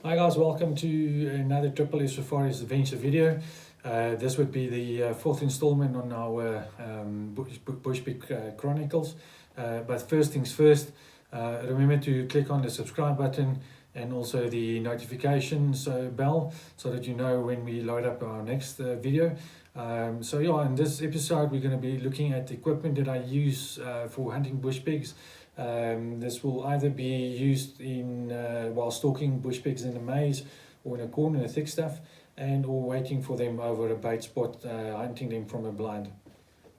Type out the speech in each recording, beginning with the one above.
Hi guys, welcome to another Triple S Safaris adventure video. This would be the fourth installment on our Bushpig Chronicles. But first things first, remember to click on the subscribe button and also the notifications bell so that you know when we load up our next video. So yeah, in this episode we're going to be looking at the equipment that I use for hunting bush pigs. This will either be used in while stalking bush pigs in the maze or in a corn in the thick stuff, and or waiting for them over a bait spot, hunting them from a blind.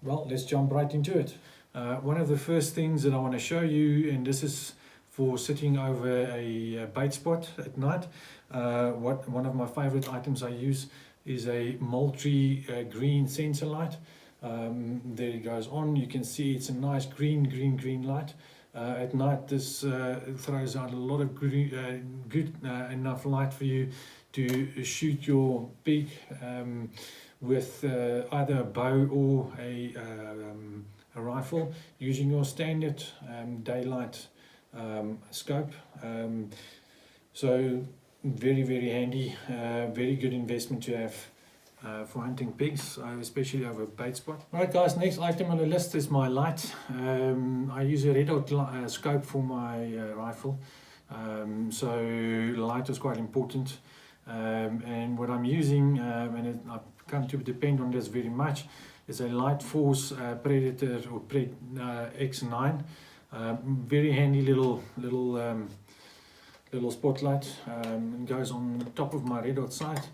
Well, let's jump right into it. One of the first things that I want to show you, and this is for sitting over a bait spot at night, one of my favorite items I use is a Moultrie green sensor light. There it goes on. You can see it's a nice green light. At night this throws out a lot of good enough light for you to shoot your pig with either a bow or a rifle using your standard daylight scope. So very handy, very good investment to have for hunting pigs, especially over a bait spot. Alright guys, next item on the list is my light. I use a red dot scope for my rifle, so light is quite important. And what I'm using, and I've come to depend on this very much, is a Light Force Predator or X9. Very handy little spotlight. It goes on the top of my red dot sight.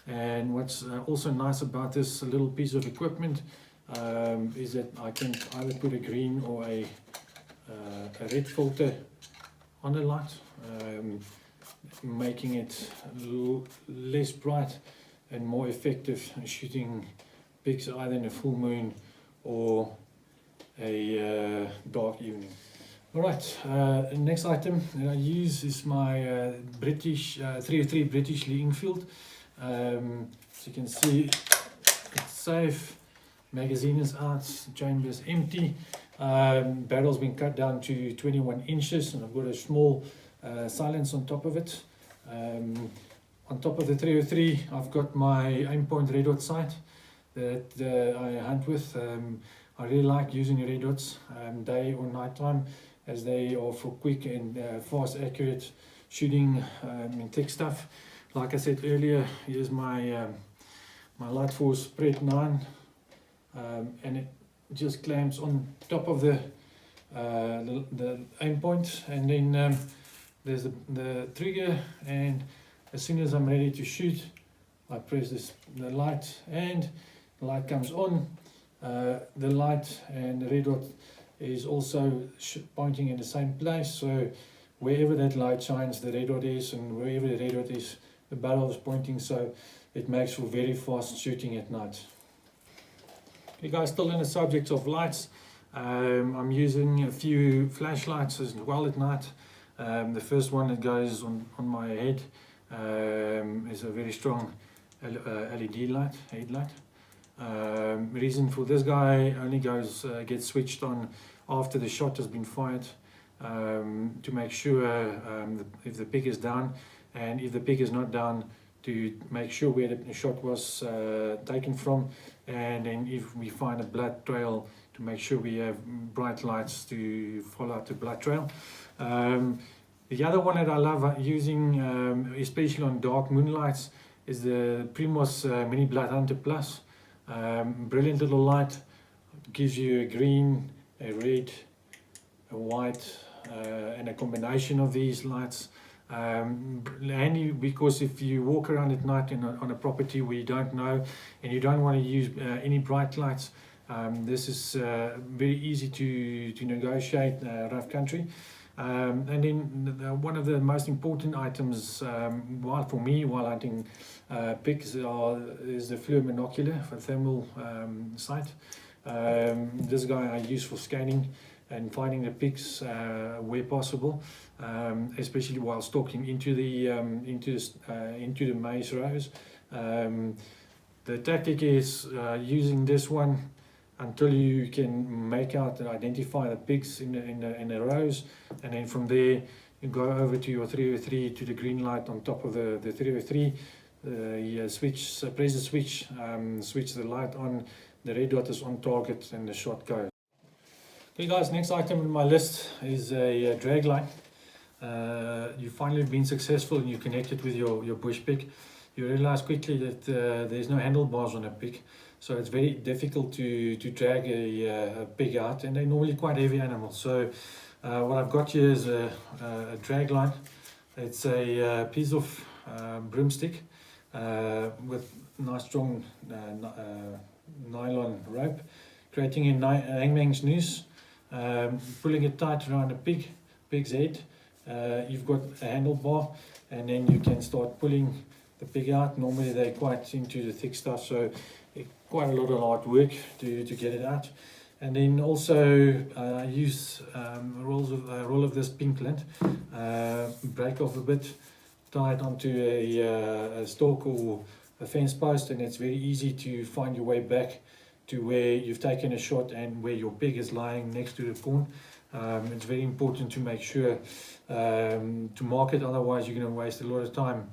And what's also nice about this little piece of equipment is that I can either put a green or a red filter on the light, making it less bright and more effective shooting pigs either in a full moon or a dark evening. Alright, next item that I use is my British 303 British Lee Enfield. As you can see, it's safe, magazine is out, chamber is empty, barrel's been cut down to 21 inches, and I've got a small silence on top of it. On top of the 303 I've got my aim point red dot sight that I hunt with. I really like using red dots day or night time, as they are for quick and fast, accurate shooting in thick stuff. Like I said earlier, here's my my Light Force Pred 9, and it just clamps on top of the aim point, and then there's the trigger, and as soon as I'm ready to shoot, I press the light, and the light comes on. The light and the red dot is also pointing in the same place, so wherever that light shines, the red dot is, and wherever the red dot is, the barrel is pointing, so it makes for very fast shooting at night. Okay guys, still in the subject of lights, I'm using a few flashlights as well at night. The first one that goes on my head is a very strong LED light, headlight. Reason for this guy only gets switched on after the shot has been fired, to make sure if the pig is down, and if the pig is not down, to make sure where the shot was taken from, and then if we find a blood trail, to make sure we have bright lights to follow out the blood trail. The other one that I love using, especially on dark moonlights, is the Primos Mini Blood Hunter Plus. Brilliant little light, gives you a green, a red, a white, and a combination of these lights. Handy because if you walk around at night on a property where you don't know and you don't want to use any bright lights, this is very easy to negotiate rough country. And then one of the most important items for me while hunting pigs is the FLIR monocular for thermal sight. This guy I use for scanning and finding the pigs where possible, especially while stalking into the maze rows. The tactic is using this one until you can make out and identify the pigs in the rows, and then from there you go over to your 303 to the green light on top of the 303. You press the switch, switch the light on, the red dot is on target, and the shot goes. Okay guys, next item on my list is a dragline. You've finally been successful and you connected with your Bushpig. You realize quickly that there's no handlebars on a pig, so it's very difficult to drag a pig out, and they're normally quite heavy animals. So what I've got here is a dragline. It's a piece of broomstick with nice strong nylon rope, creating a hangman's noose, pulling it tight around a pig's head. You've got a handlebar, and then you can start pulling the pig out. Normally they're quite into the thick stuff, so quite a lot of hard work to get it out. And then also I use a roll of this pink lint, break off a bit, tie it onto a stalk or a fence post, and it's very easy to find your way back to where you've taken a shot and where your pig is lying next to the corn. It's very important to make sure to mark it, otherwise you're going to waste a lot of time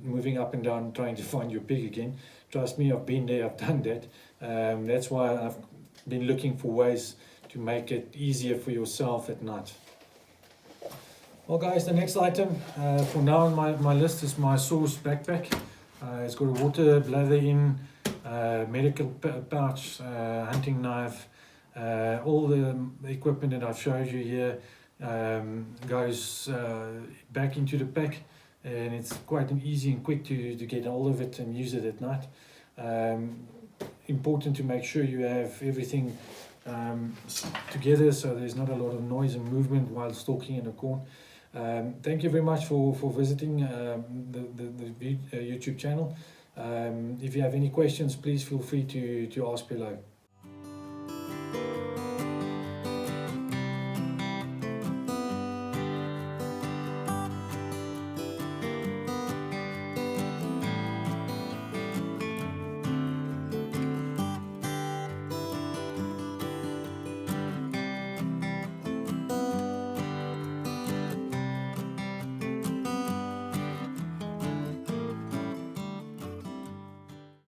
moving up and down trying to find your pig again. Trust me, I've been there, I've done that. That's why I've been looking for ways to make it easier for yourself at night. Well guys, the next item for now on my list is my Source backpack. It's got a water bladder in, medical pouch, hunting knife, all the equipment that I've showed you here goes back into the pack, and it's quite easy and quick to get hold of it and use it at night. Important to make sure you have everything together so there's not a lot of noise and movement while stalking in the corn. Thank you very much for visiting the YouTube channel. If you have any questions, please feel free to ask below.